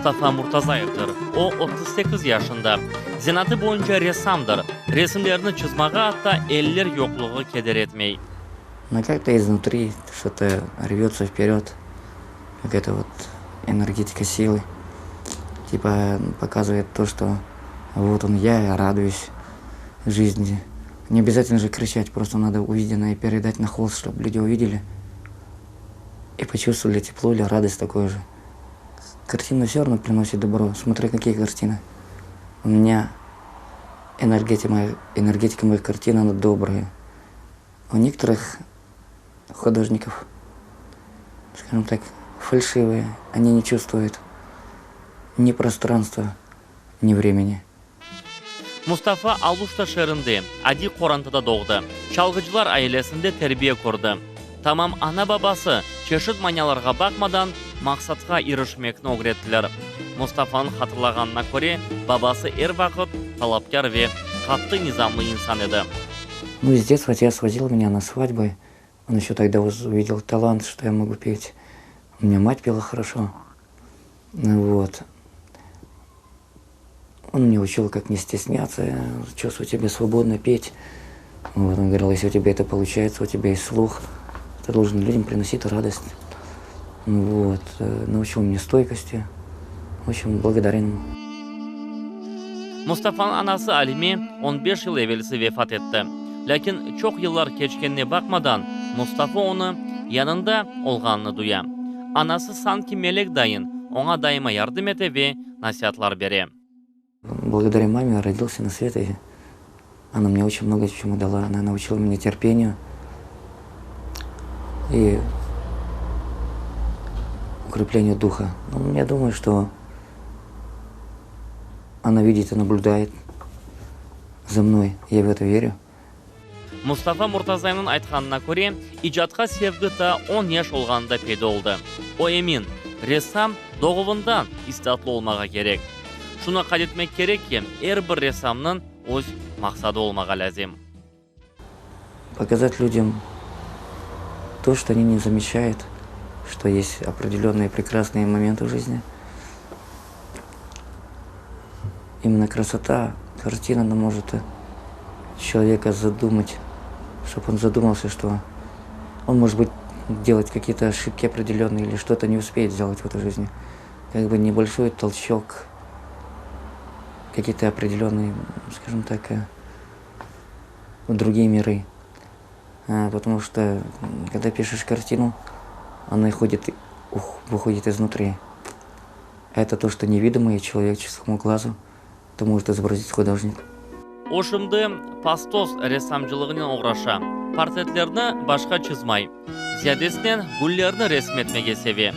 Mustafa Murtazayev'dir. O 38 yaşında. Zenatı boyunca ressamdır. Resimlerini çizmeye hatta eller yokluğu keder etmeyi. Но как-то изнутри что-то рвется вперед. Какая-то вот энергетика силы. Типа показывает то, что вот он я радуюсь жизни. Не обязательно же кричать, просто надо увиденное передать на холст, чтобы люди увидели и почувствовали тепло или радость такое же. Картина все равно приносит добро. Смотри, какие картины. У меня энергетика моих картин, она добрая. У некоторых художников, скажем так, фальшивые. Они не чувствуют ни пространства, ни времени. Mustafa Aluşta şehrinde, Adi Korantı'da doğdu. Çalgıcılar ailesinde terbiye kurdu. Tamam ana babası çeşit manyalarga bakmadan maksatga erişmekni öğrettiler. Mustafa'nın hatırlaganına göre babası vakit talapkar ve katı nizamlı insan idi. Ну, с детства отец свозил меня на свадьбы. Он еще тогда увидел талант, что я могу петь. У меня мать пела хорошо. Вот. Он мне учил, как не стесняться, чувствовать себя свободно, петь. Вот. Он говорил, если у тебя это получается, у тебя есть слух, ты должен людям приносить радость. Вот. Научил меня стойкости. Очень благодарен ему. Mustafa'nın anası Alimi 15 yıl evvelisi vefat etti. Lakin çok yıllar geçkenine bakmadan Mustafa onu yanında olganını duya. Anası sanki melek dayın ona daima yardım ete ve nasihatlar bere. Благодаря маме я родился на свет, и она мне очень много чему дала. Она научила меня терпению и укреплению духа. Ну, я думаю, что она видит и наблюдает за мной. Я в это верю. Mustafa Murtazayev'nin aytganına göre icatga sevgi ta 10 yaş olganda peyda oldu. O emin, ressam doğumundan istatlı olmağa gerek. Şuna kaydetmek gerek ki her bir ressamның öz maksadı olmağa lazım. Показать людям то, что они не замечают, что есть определенные прекрасные моменты в жизни. Именно красота, картина, она может человека задумать, чтобы он задумался, что он, может быть, делать какие-то ошибки определенные или что-то не успеет сделать в этой жизни. Как бы небольшой толчок, какие-то определенные, скажем так, в другие миры. Потому что, когда пишешь картину, она выходит изнутри. Это то, что невидимое человеческому глазу, это может изобразить художник. Oşumda pastos ressamcılığının uğraşa, portretlerini başka çizmay, ziyadesinden güllerini resmetmeye sevi.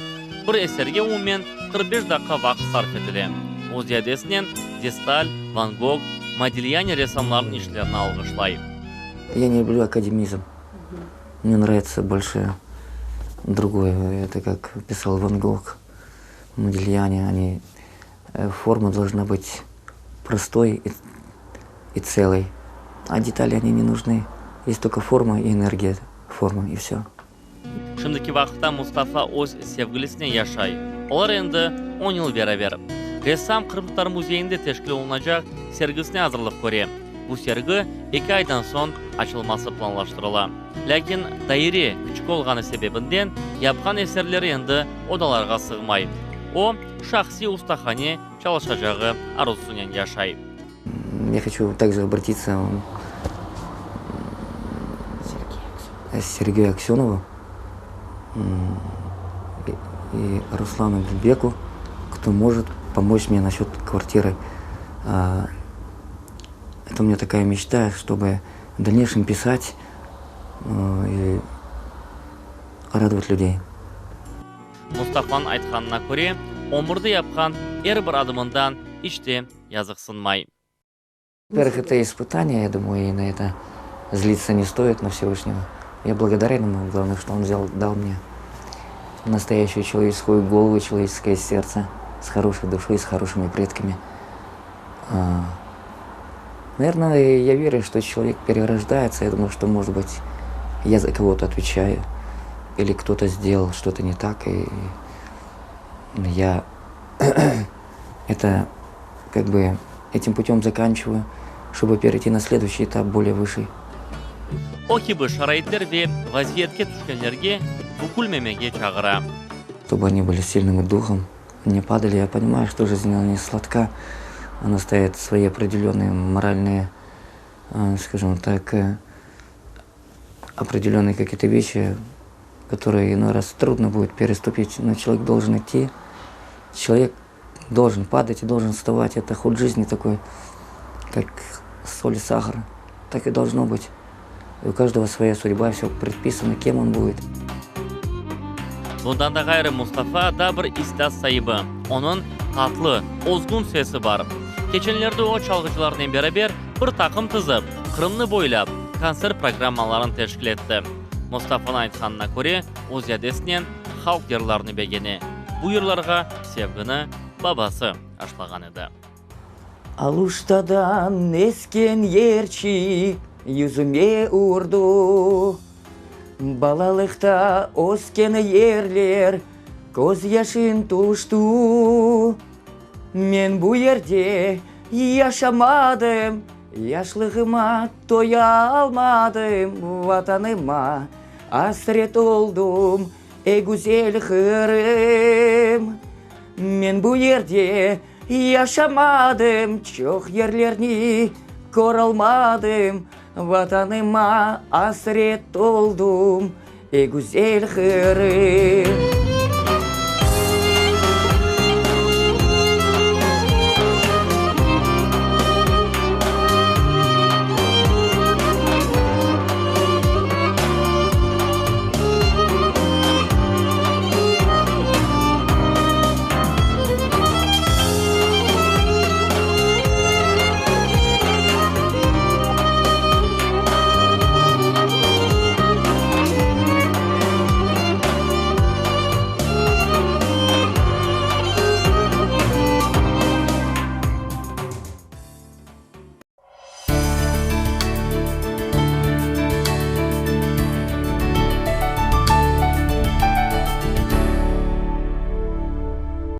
Bir eserge umumen 45 dakika vakit sarf edildi. O ziyadesinden Десталь, Ван Гог, Модильяни ressamların işlerini algıçlay. Я не люблю академизм. Мне нравится больше другое. Это как писал Ван Гог, Модильяни. Форма должна быть простой и целой. А детали они не нужны. Есть только форма и энергия формы, и все. Şimdiki vaxtda Mustafa öz sevgilisine yaşay. Onlar endi 10 yıl beraber. Ressam Kırmızılar Müzeyinde teşkil olunacak sergisine hazırlık görüyor. Bu sergi 2 aydan son açılması planlaştırıla. Lakin daire küçük olğanı sebebinden yapkan eserleri endi odalarga sığmay. O şahsi ustahane çalışacağı arzusundan yaşay. Я хочу также обратиться к Сергею Аксенову и Руслану Беку, кто может помочь мне насчет квартиры. Это у меня такая мечта, чтобы в дальнейшем писать и радовать людей. Mustafa'nın aytganına göre, omurda yapkan her bir adımından içte yazıksınmay. Во-первых, это испытание, я думаю, и на это злиться не стоит на Всевышнего. Я благодарен ему, главное, что он дал мне настоящую человеческую голову, человеческое сердце, с хорошей душой, с хорошими предками. Наверное, я верю, что человек перерождается. Я думаю, что, может быть, я за кого-то отвечаю, или кто-то сделал что-то не так, и я это как бы этим путем заканчиваю, чтобы перейти на следующий этап, более высший. Окибы шарайттер ве вазиетке түшкенлерге букулмемеге чагыра. Чтобы они были сильным духом, не падали. Я понимаю, что жизнь она не сладка, она ставит свои определенные моральные, скажем так, определенные какие-то вещи, которые иной раз трудно будет переступить, но человек должен идти, человек должен падать и должен вставать. Это ход жизни такой, как соль и сахар, так и должно быть. И у каждого своя судьба, все предписано, кем он будет. Bundan da gayrı Mustafa da bir istas sayıbı. Onun tatlı, ozgun sesi var. Geçenlerde o çalgıcılarla beraber bir takım tızıp, Kırım'ını boylap, konser programmalarını teşkil etti. Mustafa'nın aytkanına göre, o ziyadesinden halk yerlerini begeni. Bu yerlerge sevgini babası aşlagan edi. Алуштадан esken yerçik yüzüme urdu. Балалықта оскен ерлер көз яшын тушту. Мен бұл ерде яшамадым, яшлығыма тоя алмадым. Ватаныма асрет олдум, güzel Kırım. Мен бұл ерде yaşamadım, çok yerlerini kör almadım. Vatanıma hasret oldum, güzel Kırım.